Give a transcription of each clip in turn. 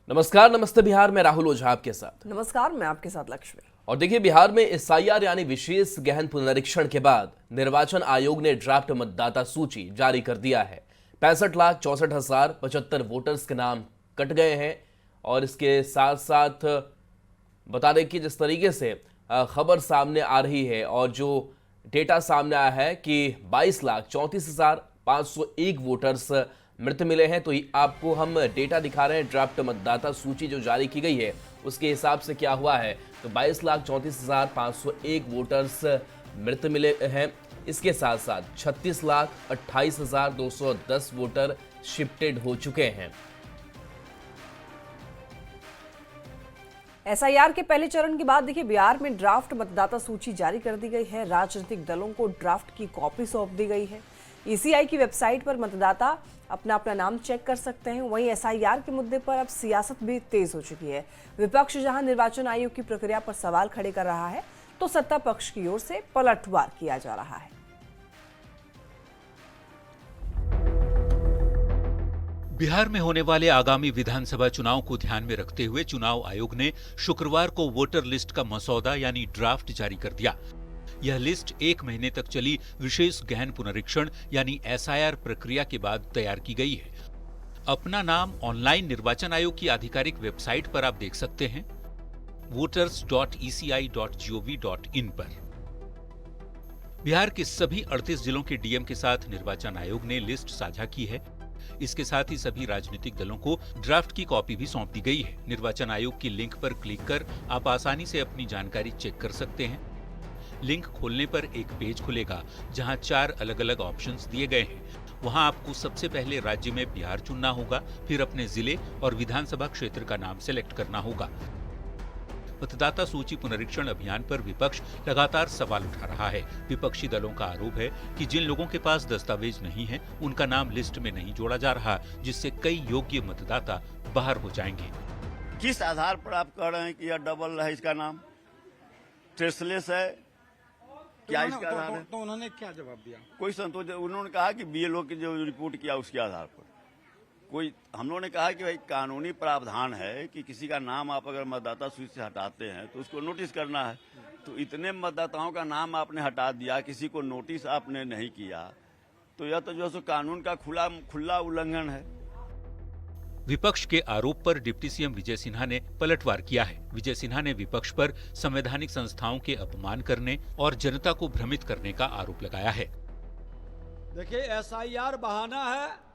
नमस्कार, नमस्ते बिहार में राहुल ओझा आपके साथ। नमस्कार, मैं आपके साथ लक्ष्मी। और देखिए, बिहार में एसआईआर यानी विशेष गहन पुनरीक्षण के बाद निर्वाचन आयोग ने ड्राफ्ट मतदाता सूची जारी कर दिया है। 65,64,075 वोटर्स के नाम कट गए हैं। और इसके साथ साथ बता दें कि जिस तरीके से खबर सामने आ रही है और जो डेटा सामने आया है कि 22,34,501 वोटर्स मृत मिले हैं। तो आपको हम डेटा दिखा रहे हैं, ड्राफ्ट मतदाता सूची जो जारी की गई है उसके हिसाब से क्या हुआ है। तो 22,34,501 वोटर्स मृत मिले हैं। इसके साथ साथ 36,28,210 वोटर शिफ्टेड हो चुके हैं। एसआईआर के पहले चरण के बाद देखिए बिहार में ड्राफ्ट मतदाता सूची जारी कर दी गई है। राजनीतिक दलों को ड्राफ्ट की कॉपी सौंप दी गई है। ईसीआई की वेबसाइट पर मतदाता अपना नाम चेक कर सकते हैं। वहीं एसआईआर के मुद्दे पर अब सियासत भी तेज हो चुकी है। विपक्ष जहां निर्वाचन आयोग की प्रक्रिया पर सवाल खड़े कर रहा है, तो सत्ता पक्ष की ओर से पलटवार किया जा रहा है। बिहार में होने वाले आगामी विधानसभा चुनाव को ध्यान में रखते हुए चुनाव आयोग ने शुक्रवार को वोटर लिस्ट का मसौदा यानी ड्राफ्ट जारी कर दिया। यह लिस्ट 1 महीने तक चली विशेष गहन पुनरीक्षण यानी एसआईआर प्रक्रिया के बाद तैयार की गई है। अपना नाम ऑनलाइन निर्वाचन आयोग की आधिकारिक वेबसाइट पर आप देख सकते हैं, voters.eci.gov.in पर। बिहार के सभी 38 जिलों के डीएम के साथ निर्वाचन आयोग ने लिस्ट साझा की है। इसके साथ ही सभी राजनीतिक दलों को ड्राफ्ट की कॉपी भी सौंप दी गई है। निर्वाचन आयोग की लिंक पर क्लिक कर आप आसानी से अपनी जानकारी चेक कर सकते हैं। लिंक खोलने पर एक पेज खुलेगा जहां 4 अलग अलग ऑप्शंस दिए गए हैं। वहां आपको सबसे पहले राज्य में बिहार चुनना होगा, फिर अपने जिले और विधानसभा क्षेत्र का नाम सेलेक्ट करना होगा। मतदाता सूची पुनरीक्षण अभियान पर विपक्ष लगातार सवाल उठा रहा है। विपक्षी दलों का आरोप है कि जिन लोगों के पास दस्तावेज नहीं है उनका नाम लिस्ट में नहीं जोड़ा जा रहा, जिससे कई योग्य मतदाता बाहर हो जाएंगे। किस आधार पर आप कह रहे हैं कि यह डबल है, इसका नाम ट्रेसलेस है, क्या इसका आधार है? तो उन्होंने क्या जवाब दिया? कोई संतोष, उन्होंने कहा कि बीएलओ की जो रिपोर्ट किया उसके आधार पर कोई, हम लोगों ने कहा कि भाई कानूनी प्रावधान है कि किसी का नाम आप अगर मतदाता सूची से हटाते हैं तो उसको नोटिस करना है। तो इतने मतदाताओं का नाम आपने हटा दिया, किसी को नोटिस आपने नहीं किया, तो यह तो जो है कानून का खुला उल्लंघन है। विपक्ष के आरोप पर डिप्टी सीएम विजय सिन्हा ने पलटवार किया है। विजय सिन्हा ने विपक्ष पर संवैधानिक संस्थाओं के अपमान करने और जनता को भ्रमित करने का आरोप लगाया है। देखिए, एसआईआर बहाना है,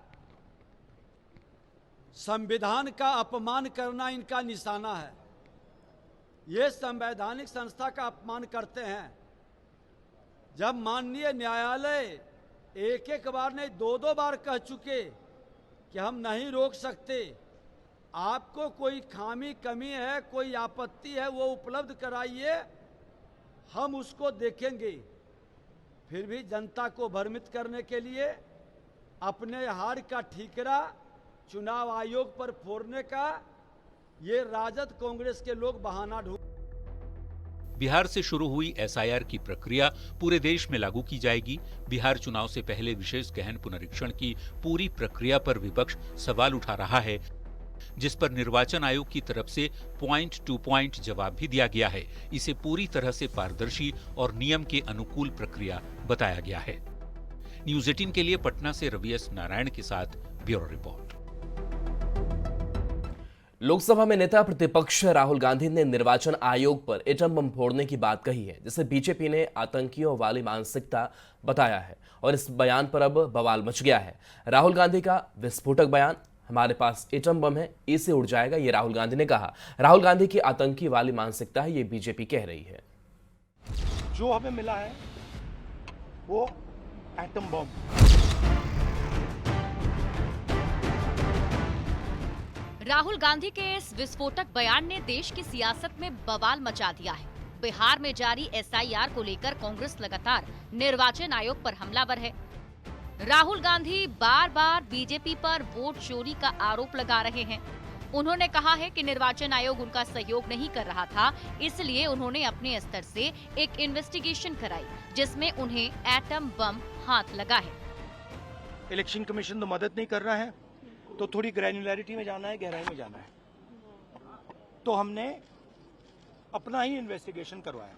संविधान का अपमान करना इनका निशाना है। ये संवैधानिक संस्था का अपमान करते हैं। जब माननीय न्यायालय एक बार नहीं 2 बार कह चुके कि हम नहीं रोक सकते, आपको कोई खामी कमी है, कोई आपत्ति है, वो उपलब्ध कराइए, हम उसको देखेंगे। फिर भी जनता को भ्रमित करने के लिए अपने हार का ठीकरा चुनाव आयोग पर फोड़ने का ये राजद कांग्रेस के लोग बहाना ढूंढ। बिहार से शुरू हुई एसआईआर की प्रक्रिया पूरे देश में लागू की जाएगी। बिहार चुनाव से पहले विशेष गहन पुनरीक्षण की पूरी प्रक्रिया पर विपक्ष सवाल उठा रहा है, जिस पर निर्वाचन आयोग की तरफ से पॉइंट टू पॉइंट जवाब भी दिया गया है। इसे पूरी तरह से पारदर्शी और नियम के अनुकूल प्रक्रिया बताया गया है। न्यूज 18 के लिए पटना से रवि एस नारायण के साथ ब्यूरो रिपोर्ट। लोकसभा में नेता प्रतिपक्ष राहुल गांधी ने निर्वाचन आयोग पर एटम बम फोड़ने की बात कही है, जिसे बीजेपी ने आतंकियों वाली मानसिकता बताया है। और इस बयान पर अब बवाल मच गया है। राहुल गांधी का विस्फोटक बयान, हमारे पास एटम बम है, इससे उड़ जाएगा, ये राहुल गांधी ने कहा। राहुल गांधी की आतंकी वाली मानसिकता है, ये बीजेपी कह रही है। जो हमें मिला है वो एटम बम। राहुल गांधी के इस विस्फोटक बयान ने देश की सियासत में बवाल मचा दिया है। बिहार में जारी एसआईआर को लेकर कांग्रेस लगातार निर्वाचन आयोग पर हमलावर है। राहुल गांधी बार बार बीजेपी पर वोट चोरी का आरोप लगा रहे हैं। उन्होंने कहा है कि निर्वाचन आयोग उनका सहयोग नहीं कर रहा था, इसलिए उन्होंने अपने स्तर से एक इन्वेस्टिगेशन कराई, जिसमें उन्हें एटम बम हाथ लगा है। इलेक्शन कमीशन तो मदद नहीं कर रहा है, तो थोड़ी ग्रैन्युलैरिटी में जाना है, गहराई में जाना है। तो हमने अपना ही इन्वेस्टिगेशन करवाया,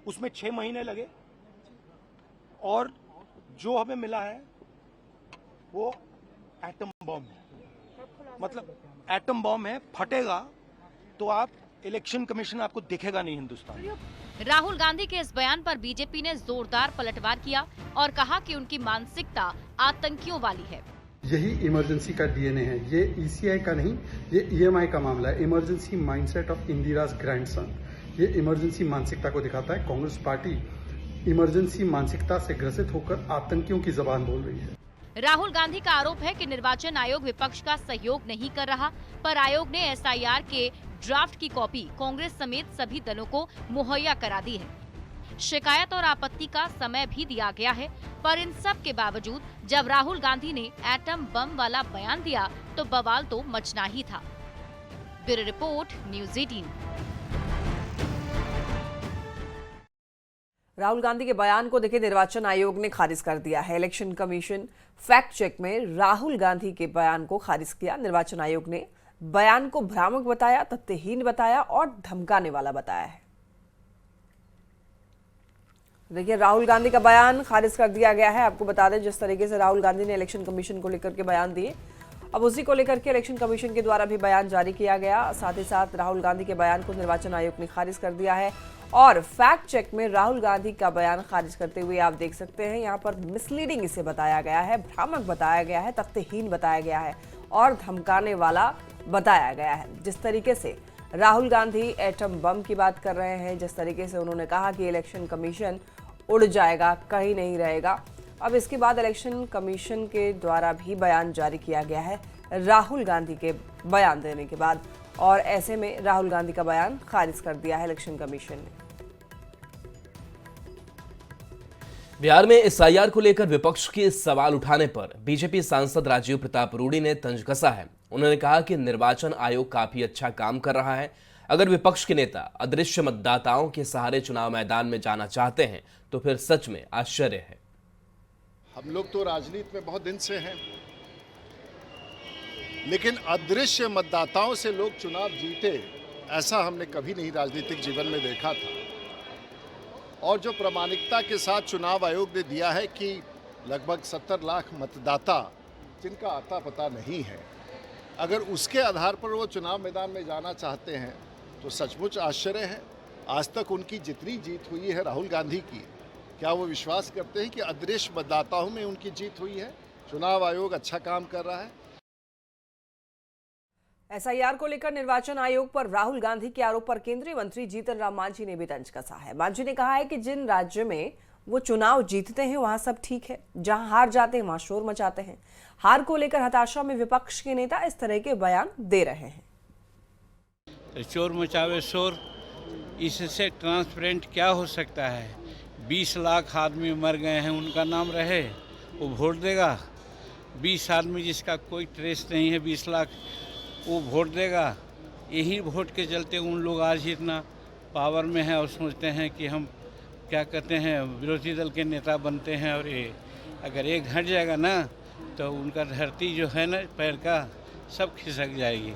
उसमें 6 महीने लगे और जो हमें मिला है वो एटम बॉम्ब है। मतलब एटम बॉम्ब है, फटेगा तो आप इलेक्शन कमीशन आपको दिखेगा नहीं हिंदुस्तान में। राहुल गांधी के इस बयान पर बीजेपी ने जोरदार पलटवार किया और कहा कि उनकी मानसिकता आतंकियों वाली है। यही इमरजेंसी का डीएनए है, ये ईसीआई का नहीं, ये ईएमआई का मामला है। Emergency mindset of Indira's grandson, ये इमरजेंसी मानसिकता को दिखाता है। कांग्रेस पार्टी इमरजेंसी मानसिकता से ग्रसित होकर आतंकियों की जबान बोल रही है। राहुल गांधी का आरोप है कि निर्वाचन आयोग विपक्ष का सहयोग नहीं कर रहा, पर आयोग ने एसआईआर के ड्राफ्ट की कॉपी कांग्रेस समेत सभी दलों को मुहैया करा दी है। शिकायत और आपत्ति का समय भी दिया गया है, पर इन सब के बावजूद जब राहुल गांधी ने एटम बम वाला बयान दिया तो बवाल तो मचना ही था। Bureau report, news 18। Rahul Gandhi के बयान को देखिए निर्वाचन आयोग ने खारिज कर दिया है। इलेक्शन कमीशन फैक्ट चेक में राहुल गांधी के बयान को खारिज किया। निर्वाचन आयोग ने बयान को भ्रामक बताया, तथ्यहीन बताया और धमकाने वाला बताया है। देखिए राहुल गांधी का बयान खारिज कर दिया गया है। आपको बता दें जिस तरीके से राहुल गांधी ने इलेक्शन कमीशन को लेकर के बयान दिए, अब उसी को लेकर के इलेक्शन कमीशन के द्वारा भी बयान जारी किया गया। साथ ही साथ राहुल गांधी के बयान को निर्वाचन आयोग ने खारिज कर दिया है और फैक्ट चेक में राहुल गांधी का बयान खारिज करते हुए आप देख सकते हैं यहाँ पर मिसलीडिंग इसे बताया गया है, भ्रामक बताया गया है, तथ्यहीन बताया गया है और धमकाने वाला बताया गया है। जिस तरीके से राहुल गांधी एटम बम की बात कर रहे हैं, जिस तरीके से उन्होंने कहा कि इलेक्शन कमीशन उड़ जाएगा, कहीं नहीं रहेगा। अब इसके बाद इलेक्शन कमीशन के द्वारा भी बयान जारी किया गया है राहुल गांधी के बयान देने के बाद, और ऐसे में राहुल गांधी का बयान खारिज कर दिया है इलेक्शन कमीशन ने। बिहार में एसआईआर को लेकर विपक्ष के सवाल उठाने पर बीजेपी सांसद राजीव प्रताप रूडी ने तंज कसा है। उन्होंने कहा कि निर्वाचन आयोग काफी अच्छा काम कर रहा है। अगर विपक्ष के नेता अदृश्य मतदाताओं के सहारे चुनाव मैदान में जाना चाहते हैं तो फिर सच में आश्चर्य है। हम लोग तो राजनीति में बहुत दिन से हैं, लेकिन अदृश्य मतदाताओं से लोग चुनाव जीते ऐसा हमने कभी नहीं राजनीतिक जीवन में देखा था। और जो प्रामाणिकता के साथ चुनाव आयोग ने दिया है कि लगभग 70 लाख मतदाता जिनका आता पता नहीं है, अगर उसके आधार पर वो चुनाव मैदान में जाना चाहते हैं तो सचमुच आश्चर्य है। आज तक उनकी जितनी जीत हुई है राहुल गांधी की, क्या वो विश्वास करते हैं कि अदृश्य मतदाताओं में उनकी जीत हुई है? चुनाव आयोग अच्छा काम कर रहा है। एसआईआर को लेकर निर्वाचन आयोग पर राहुल गांधी के आरोप पर केंद्रीय मंत्री जीतन राम मांझी ने भी तंज कसा है। मांझी ने कहा है कि जिन राज्यों में वो चुनाव जीतते हैं वहां सब ठीक है, जहां हार जाते हैं वहां शोर मचाते हैं। हार को लेकर हताशा में विपक्ष के नेता इस तरह के बयान दे रहे हैं। शोर मचावे शोर, इससे ट्रांसपेरेंट क्या हो सकता है? 20 लाख आदमी मर गए हैं, उनका नाम रहे, वो वोट देगा। 20 आदमी जिसका कोई ट्रेस नहीं है, 20 लाख, वो वोट देगा। यही वोट के चलते उन लोग आज इतना पावर में हैं और सोचते हैं कि हम क्या कहते हैं विरोधी दल के नेता बनते हैं, और ये अगर एक घट जाएगा ना तो उनका धरती जो है ना पैर का सब खिसक जाएगी।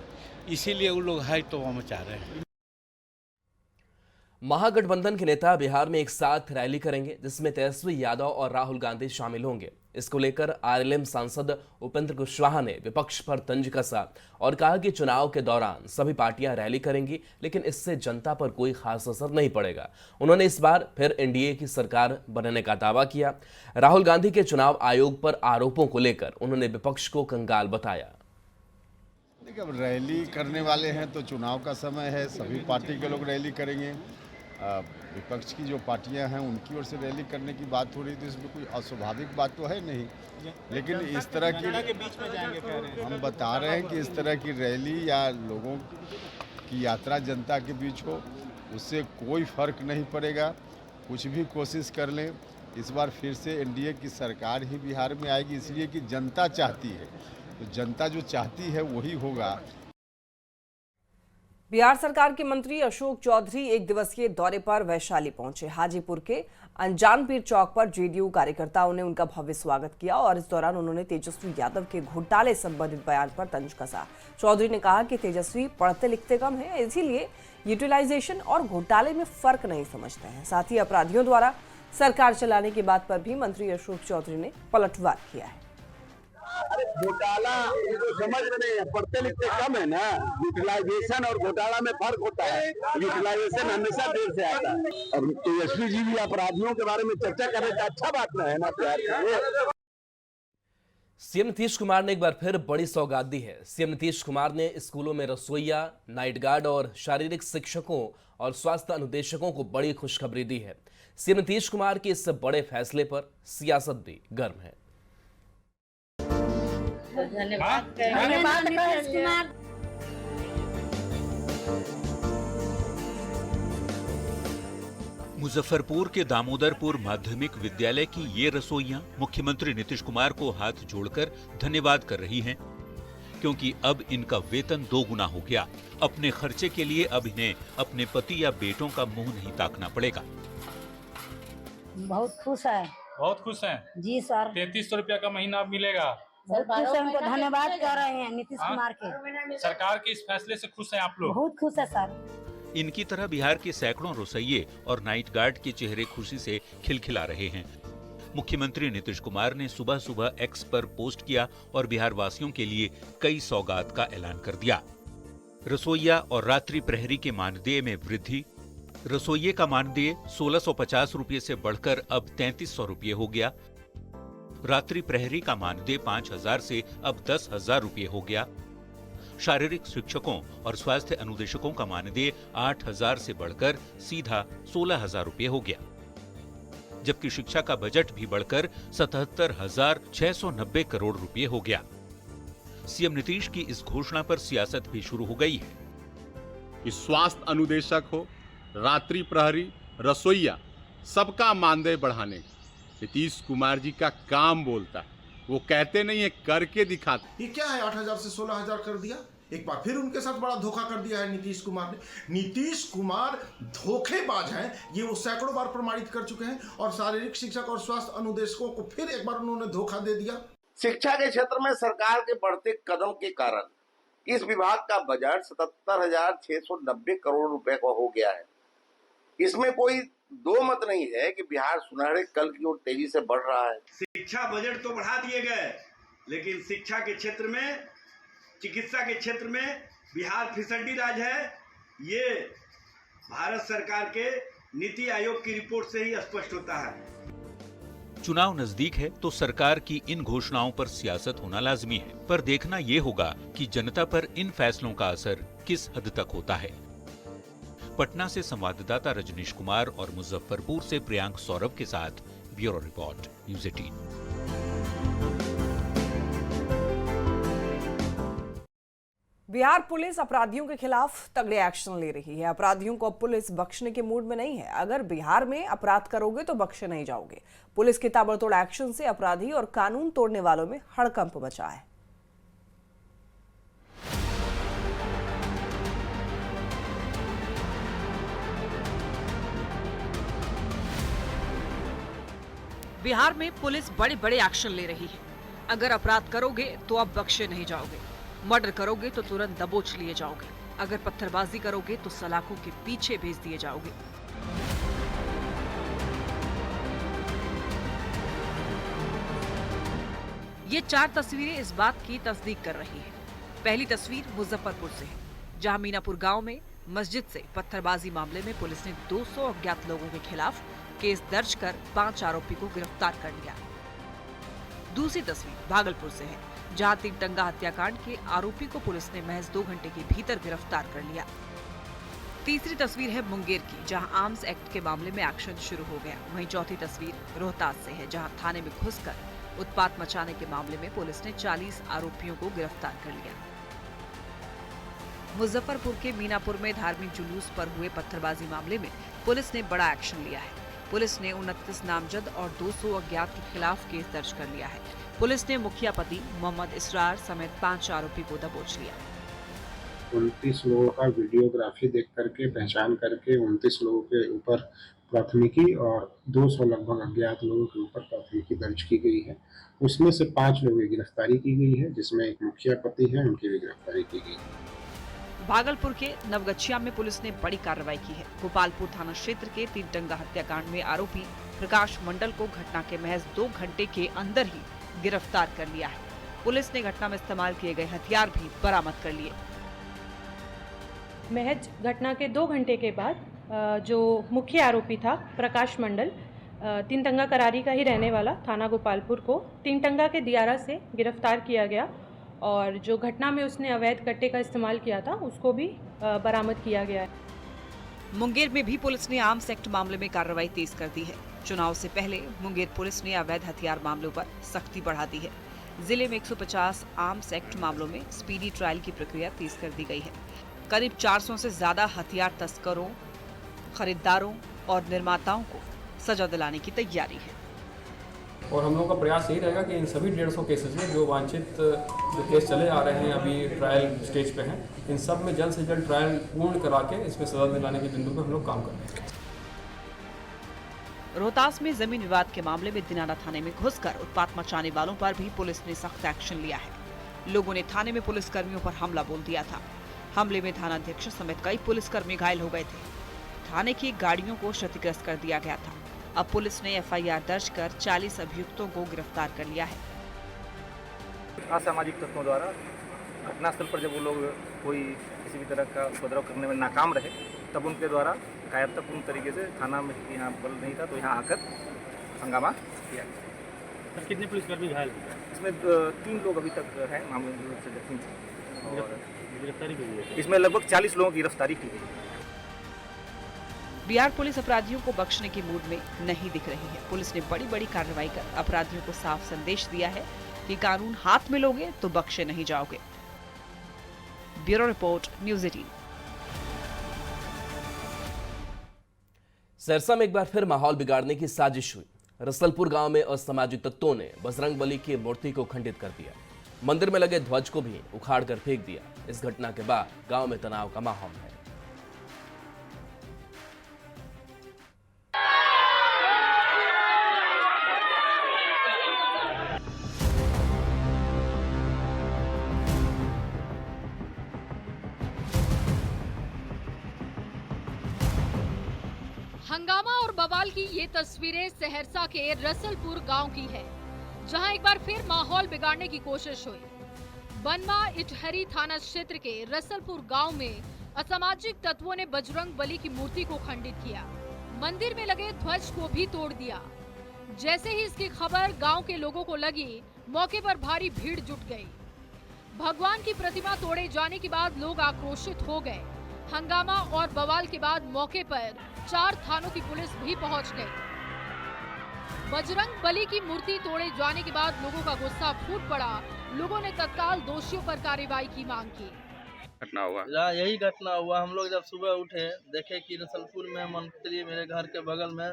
इसीलिए वो लोग हाई तौबा मचा रहे हैं। महागठबंधन के नेता बिहार में एक साथ रैली करेंगे जिसमें तेजस्वी यादव और राहुल गांधी शामिल होंगे। इसको लेकर आरएलएम सांसद उपेंद्र कुशवाहा ने विपक्ष पर तंज कसा और कहा कि चुनाव के दौरान सभी पार्टियां रैली करेंगी, लेकिन इससे जनता पर कोई खास असर नहीं पड़ेगा। उन्होंने इस बार फिर एनडीए की सरकार बनने का दावा किया। राहुल गांधी के चुनाव आयोग पर आरोपों को लेकर उन्होंने विपक्ष को कंगाल बताया। देखिए, अब रैली करने वाले हैं तो चुनाव का समय है, सभी पार्टी के लोग रैली करेंगे। विपक्ष की जो पार्टियां हैं उनकी ओर से रैली करने की बात हो रही थी, इसमें कोई अस्वाभाविक बात तो है नहीं, लेकिन इस तरह की बीच में जाएंगे कह रहे हैं। हम बता रहे हैं कि इस तरह की रैली या लोगों की यात्रा जनता के बीच हो, उससे कोई फर्क नहीं पड़ेगा। कुछ भी कोशिश कर लें, इस बार फिर से एनडीए की सरकार ही बिहार में आएगी, इसलिए कि जनता चाहती है। तो जनता जो चाहती है वही होगा। बिहार सरकार के मंत्री अशोक चौधरी एक दिवसीय दौरे पर वैशाली पहुंचे। हाजीपुर के अनजानपीर चौक पर जेडीयू कार्यकर्ताओं ने उनका भव्य स्वागत किया और इस दौरान उन्होंने तेजस्वी यादव के घोटाले संबंधित बयान पर तंज कसा। चौधरी ने कहा कि तेजस्वी पढ़ते लिखते कम है, इसीलिए यूटिलाइजेशन और घोटाले में फर्क नहीं समझते हैं। साथ ही अपराधियों द्वारा सरकार चलाने की बात पर भी मंत्री अशोक चौधरी ने पलटवार किया है। घोटाला जो समझ में नहीं है, पढ़ते लिखते कम है ना। यूटिलाइजेशन और घोटाला में फर्क होता है। यूटिलाइजेशन हमेशा देर से आता है। अब तेजस्वी जी भी अपराधियों के बारे में चर्चा कर रहे थे, अच्छा बात ना है ना प्यार। सीएम नीतीश कुमार ने एक बार फिर बड़ी सौगात दी है। सीएम नीतीश कुमार ने स्कूलों में रसोइया, नाइट गार्ड और शारीरिक शिक्षकों और स्वास्थ्य अनुदेशकों को बड़ी खुशखबरी दी है। सीएम नीतीश कुमार के इस बड़े फैसले पर सियासत भी गर्म है। धन्यवाद नीतीश कुमार। मुजफ्फरपुर के दामोदरपुर माध्यमिक विद्यालय की ये रसोइयां मुख्यमंत्री नीतीश कुमार को हाथ जोड़कर धन्यवाद कर रही हैं, क्योंकि अब इनका वेतन 2 गुना हो गया। अपने खर्चे के लिए अब इन्हें अपने पति या बेटों का मुंह नहीं ताकना पड़ेगा। बहुत खुश है। बहुत खुश हैं जी सर। 3300 रुपया का महीना अब मिलेगा। बहुत खुश है, उनको धन्यवाद कर रहे हैं नीतीश कुमार के। सरकार के इस फैसले से खुश हैं आप लोग? बहुत खुश है सर। इनकी तरह बिहार के सैकड़ों रसोइये और नाइट गार्ड के चेहरे खुशी से खिलखिला रहे हैं। मुख्यमंत्री नीतीश कुमार ने सुबह सुबह एक्स पर पोस्ट किया और बिहार वासियों के लिए कई सौगात का ऐलान कर दिया। रसोइया और रात्रि प्रहरी के मानदेय में वृद्धि। रसोइये का मानदेय 1650 रुपये से बढ़कर अब 3300 रुपये हो गया। रात्रि प्रहरी का मानदेय 5000 से अब 10,000 रुपये हो गया। शारीरिक शिक्षकों और स्वास्थ्य अनुदेशकों का मानदेय 8,000 से बढ़कर सीधा 16,000 रुपये हो गया, जबकि शिक्षा का बजट भी बढ़कर 77,690 करोड़ रुपये हो गया। सीएम नीतीश की इस घोषणा पर सियासत भी शुरू हो गई है। स्वास्थ्य अनुदेशक हो, रात्रि प्रहरी, रसोइया, सबका मानदेय बढ़ाने नीतीश कुमार जी का काम बोलता है। वो कहते नहीं है, करके दिखाते। ये क्या है, 8,000 से 16,000 कर दिया। एक बार फिर उनके साथ बड़ा धोखा कर दिया है नीतीश कुमार ने। नीतीश कुमार धोखेबाज हैं, ये वो सैकड़ों बार प्रमाणित कर चुके हैं। और शारीरिक शिक्षक और स्वास्थ्य अनुदेशकों को फिर एक बार उन्होंने धोखा दे दिया। शिक्षा के क्षेत्र में सरकार के बढ़ते कदम के कारण इस विभाग का बजट 77,690 करोड़ रुपए का हो गया है। इसमें कोई दो मत नहीं है कि बिहार सुनहरे कल की ओर तेजी से बढ़ रहा है। शिक्षा बजट तो बढ़ा दिए गए, लेकिन शिक्षा के क्षेत्र में, चिकित्सा के क्षेत्र में बिहार फिसड्डी राज है। ये भारत सरकार के नीति आयोग की रिपोर्ट से ही स्पष्ट होता है। चुनाव नजदीक है तो सरकार की इन घोषणाओं पर सियासत होना लाजमी है, पर देखना ये होगा कि जनता पर इन फैसलों का असर किस हद तक होता है। पटना से संवाददाता रजनीश कुमार और मुजफ्फरपुर से प्रियांक सौरभ के साथ bureau report, news 18। Bihar police अपराधियों के खिलाफ तगड़े एक्शन ले रही है। अपराधियों को पुलिस बख्शने के मूड में नहीं है। अगर बिहार में अपराध करोगे तो बख्शे नहीं जाओगे। पुलिस के ताबड़तोड़ एक्शन से अपराधी और कानून तोड़ने वालों में हड़कंप मचा है। बिहार में पुलिस बड़े बड़े एक्शन ले रही है। अगर अपराध करोगे तो अब बख्शे नहीं जाओगे। मर्डर करोगे तो तुरंत दबोच लिए जाओगे। अगर पत्थरबाजी करोगे तो सलाखों के पीछे भेज दिए जाओगे। ये 4 तस्वीरें इस बात की तस्दीक कर रही है। पहली तस्वीर मुजफ्फरपुर से है, जहां मीनापुर गांव में मस्जिद से पत्थरबाजी मामले में पुलिस ने 200 अज्ञात लोगों के खिलाफ केस दर्ज कर 5 आरोपी को गिरफ्तार कर लिया। दूसरी तस्वीर भागलपुर से है, जहां 3 टंगा हत्याकांड के आरोपी को पुलिस ने महज 2 घंटे के भीतर गिरफ्तार कर लिया। तीसरी तस्वीर है मुंगेर की, जहां आर्म्स एक्ट के मामले में एक्शन शुरू हो गया। वहीं चौथी तस्वीर रोहतास से है, जहां थाने में घुसकर उत्पात मचाने के मामले में पुलिस ने 40 आरोपियों को गिरफ्तार कर लिया। मुजफ्फरपुर के मीनापुर में धार्मिक जुलूस पर हुए पत्थरबाजी मामले में पुलिस ने बड़ा एक्शन लिया है। पुलिस ने 29 नामजद और 200 अज्ञात के खिलाफ केस दर्ज कर लिया है। पुलिस ने मुखिया पति मोहम्मद इसरार समेत 5 आरोपी को दबोच लिया। 29 लोगों का वीडियोग्राफी देख करके पहचान करके 29 लोगों के ऊपर प्राथमिकी और 200 लगभग अज्ञात लोगों के ऊपर प्राथमिकी दर्ज की गई है। उसमें से 5 लोगों की गिरफ्तारी की गई है, जिसमें एक मुखिया पति है, उनकी भी गिरफ्तारी की गई है। भागलपुर के नवगछिया में पुलिस ने बड़ी कार्रवाई की है। गोपालपुर थाना क्षेत्र के तीनटंगा हत्याकांड में आरोपी प्रकाश मंडल को घटना के महज 2 घंटे के अंदर ही गिरफ्तार कर लिया है। पुलिस ने घटना में इस्तेमाल किए गए हथियार भी बरामद कर लिए। महज घटना के 2 घंटे के बाद जो मुख्य आरोपी था प्रकाश मंडल, तीनटंगा करारी का ही रहने वाला, थाना गोपालपुर को तीनटंगा के दियारा से गिरफ्तार किया गया और जो घटना में उसने अवैध कट्टे का इस्तेमाल किया था उसको भी बरामद किया गया है। मुंगेर में भी पुलिस ने आर्म्स एक्ट मामले में कार्रवाई तेज कर दी है। चुनाव से पहले मुंगेर पुलिस ने अवैध हथियार मामलों पर सख्ती बढ़ा दी है। जिले में 150 आर्म्स एक्ट मामलों में स्पीडी ट्रायल की प्रक्रिया तेज कर दी गई है। करीब 400 से ज्यादा हथियार तस्करों, खरीदारों और निर्माताओं को सजा दिलाने की तैयारी है। और हम लोगों का प्रयास यही रहेगा कि इन सभी 150 केसेस में जो वांछित जो केस चले आ रहे हैं, अभी ट्रायल स्टेज पे हैं, इन सब में जल्द से जल्द ट्रायल पूर्ण करा के इसमें सजा दिलाने के बिंदु पर हम लोग काम कर रहे हैं। रोहतास में जमीन विवाद के मामले में दिनारा थाने में घुसकर उत्पात मचाने वालों पर भी पुलिस ने सख्त एक्शन लिया है। लोगों ने थाने में पुलिस कर्मियों पर हमला बोल दिया था। हमले में थानाध्यक्ष समेत कई पुलिसकर्मी घायल हो गए थे। थाने की गाड़ियों को क्षतिग्रस्त कर दिया गया था। अब पुलिस ने एफआईआर दर्ज कर 40 अभियुक्तों को गिरफ्तार कर लिया है। असामाजिक तत्वों द्वारा घटनास्थल पर जब वो लोग कोई किसी भी तरह का उपद्रव करने में नाकाम रहे, तब उनके द्वारा कायरतापूर्ण तरीके से थाना में यहाँ बल नहीं था तो यहाँ आकर हंगामा किया गया। कितने पुलिसकर्मी घायल? इसमें 3 लोग अभी तक हैं मामूली रूप से जख्मी थे और गिरफ्तारी की गई है। इसमें लगभग 40 लोगों की गिरफ्तारी की गई। बिहार पुलिस अपराधियों को बख्शने की मूड में नहीं दिख रही है। पुलिस ने बड़ी बड़ी कार्रवाई कर अपराधियों को साफ संदेश दिया है कि कानून हाथ में लोगे तो बख्शे नहीं जाओगे। Bureau report, news 18। सरसा में एक बार फिर माहौल बिगाड़ने की साजिश हुई। रसलपुर गांव में असामाजिक तत्वों ने बजरंगबली की मूर्ति को खंडित कर दिया। मंदिर में लगे ध्वज को भी उखाड़ कर फेंक दिया। इस घटना के बाद गांव में तनाव का माहौल है। हंगामा और बवाल की ये तस्वीरें सहरसा के रसलपुर गांव की है, जहां एक बार फिर माहौल बिगाड़ने की कोशिश हुई। बनवा इटहरी थाना क्षेत्र के रसलपुर गांव में असामाजिक तत्वों ने बजरंगबली की मूर्ति को खंडित किया। मंदिर में लगे ध्वज को भी तोड़ दिया। जैसे ही इसकी खबर गांव के लोगों को लगी, मौके पर भारी भीड़ जुट गई। भगवान की प्रतिमा तोड़े जाने के बाद लोग आक्रोशित हो गए। हंगामा और बवाल के बाद मौके पर 4 थानों की पुलिस भी पहुंच गई। बजरंगबली की मूर्ति तोड़े जाने के बाद लोगों का गुस्सा फूट पड़ा। लोगों ने तत्काल दोषियों पर कार्रवाई की मांग की। घटना हुआ यही घटना हुआ। हम लोग जब सुबह उठे, देखे कि रसलपुर में मंत्री मेरे घर के बगल में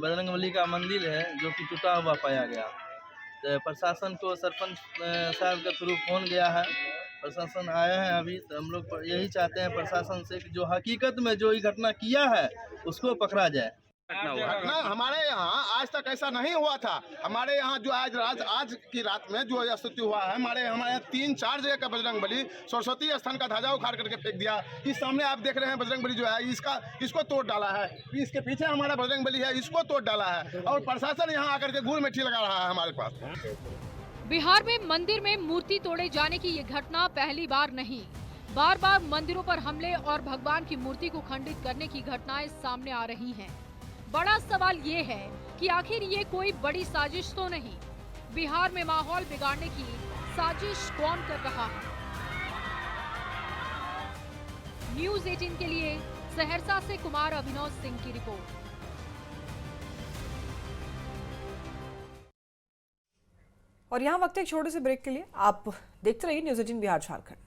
बजरंगबली का मंदिर है जो कि टूटा हुआ पाया गया। तो प्रशासन को सरपंच साहब के थ्रू फोन गया है, प्रशासन आया है अभी। तो हम लोग यही चाहते हैं प्रशासन से कि जो हकीकत में जो ये घटना किया है उसको पकड़ा जाए। घटना हमारे यहाँ आज तक ऐसा नहीं हुआ था। हमारे यहाँ जो आज की रात में जो स्थिति हुआ है, हमारे यहाँ 3-4 जगह का बजरंगबली सरस्वती स्थान का ध्वजा उखाड़ करके फेंक दिया। इस सामने आप देख रहे हैं बजरंगबली जो है इसको तोड़ डाला है। इसके पीछे हमारा बजरंगबली है, इसको तोड़ डाला है। और प्रशासन यहाँ आकर के गुड़ मिट्टी लगा रहा है हमारे पास। बिहार में मंदिर में मूर्ति तोड़े जाने की ये घटना पहली बार नहीं, बार बार मंदिरों पर हमले और भगवान की मूर्ति को खंडित करने की घटनाएं सामने आ रही हैं। बड़ा सवाल ये है कि आखिर ये कोई बड़ी साजिश तो नहीं? बिहार में माहौल बिगाड़ने की साजिश कौन कर रहा है? न्यूज़ 18 के लिए सहरसा से कुमार अभिनव सिंह की रिपोर्ट। और यहाँ वक्त एक छोटे से ब्रेक के लिए। आप देखते रहिए न्यूज़ 18 बिहार झारखंड।